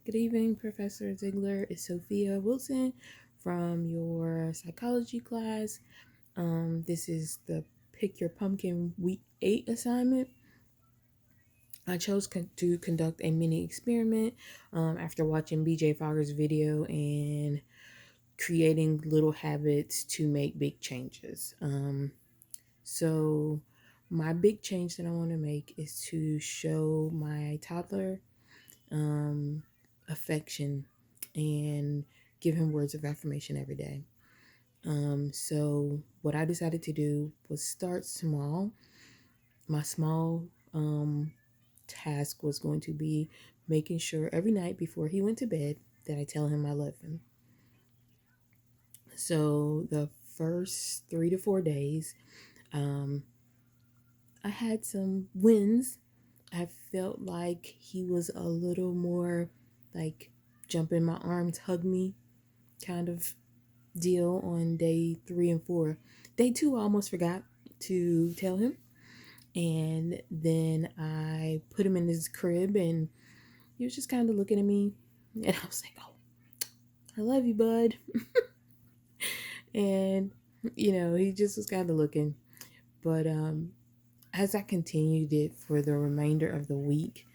Good evening, Professor Ziegler. It's Sophia Wilson from your psychology class. This is the Pick Your Pumpkin Week 8 assignment. I chose to conduct a mini experiment after watching BJ Fogger's video and creating little habits to make big changes. So, my big change that I want to make is to show my toddler um, affection and give him words of affirmation every day. So what I decided to do was start small. My small task was going to be making sure every night before he went to bed that I tell him I love him. So the first 3 to 4 days, um, I had some wins. I felt like he was a little more like jump in my arms, hug me kind of deal on day 3 and 4. Day 2, I almost forgot to tell him. And then I put him in his crib and he was just kind of looking at me. And I was like, oh, I love you, bud. And, he just was kind of looking. But as I continued it for the remainder of the week,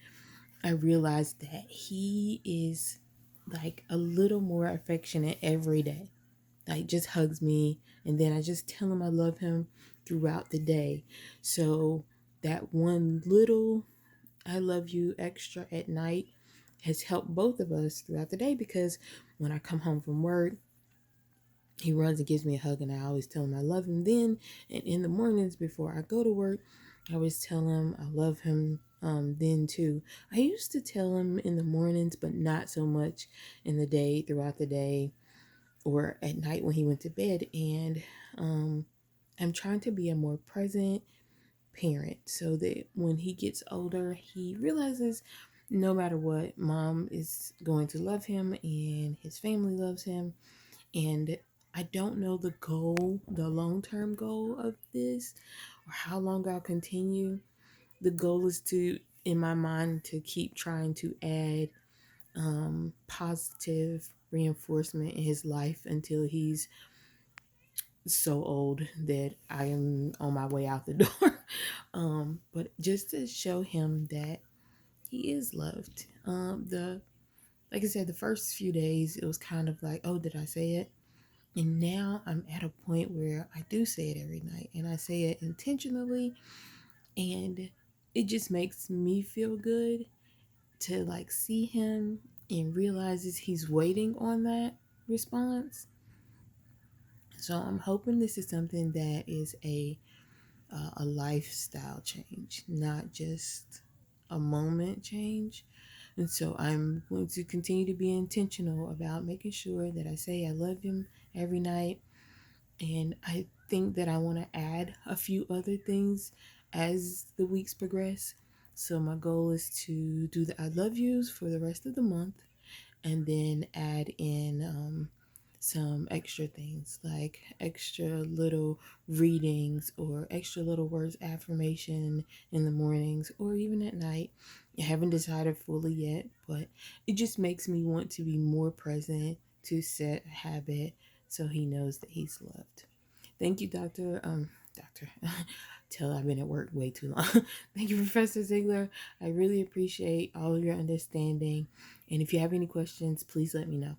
I realized that he is like a little more affectionate every day. Like just hugs me, and then I just tell him I love him throughout the day. So that one little I love you extra at night has helped both of us throughout the day, because when I come home from work, he runs and gives me a hug, and I always tell him I love him then. And in the mornings before I go to work, I always tell him I love him then too. I used to tell him in the mornings, but not so much in the day, throughout the day, or at night when he went to bed. And I'm trying to be a more present parent so that when he gets older, he realizes no matter what, mom is going to love him and his family loves him. And I don't know the goal, the long term goal of this, or how long I'll continue. The goal is to, in my mind, to keep trying to add positive reinforcement in his life until he's so old that I am on my way out the door. But just to show him that he is loved. The Like I said, the first few days it was kind of like, oh, did I say it? And now I'm at a point where I do say it every night, and I say it intentionally, and it just makes me feel good to like see him and realizes he's waiting on that response. So I'm hoping this is something that is a lifestyle change, not just a moment change. And so I'm going to continue to be intentional about making sure that I say I love him every night. And I think that I want to add a few other things as the weeks progress. So my goal is to do the I love yous for the rest of the month, and then add in some extra things like extra little readings or extra little words affirmation in the mornings or even at night. I haven't decided fully yet, but it just makes me want to be more present, to set a habit so he knows that he's loved. Thank you, Doctor. Till I've been at work way too long. Thank you, Professor Ziegler. I really appreciate all of your understanding. And if you have any questions, please let me know.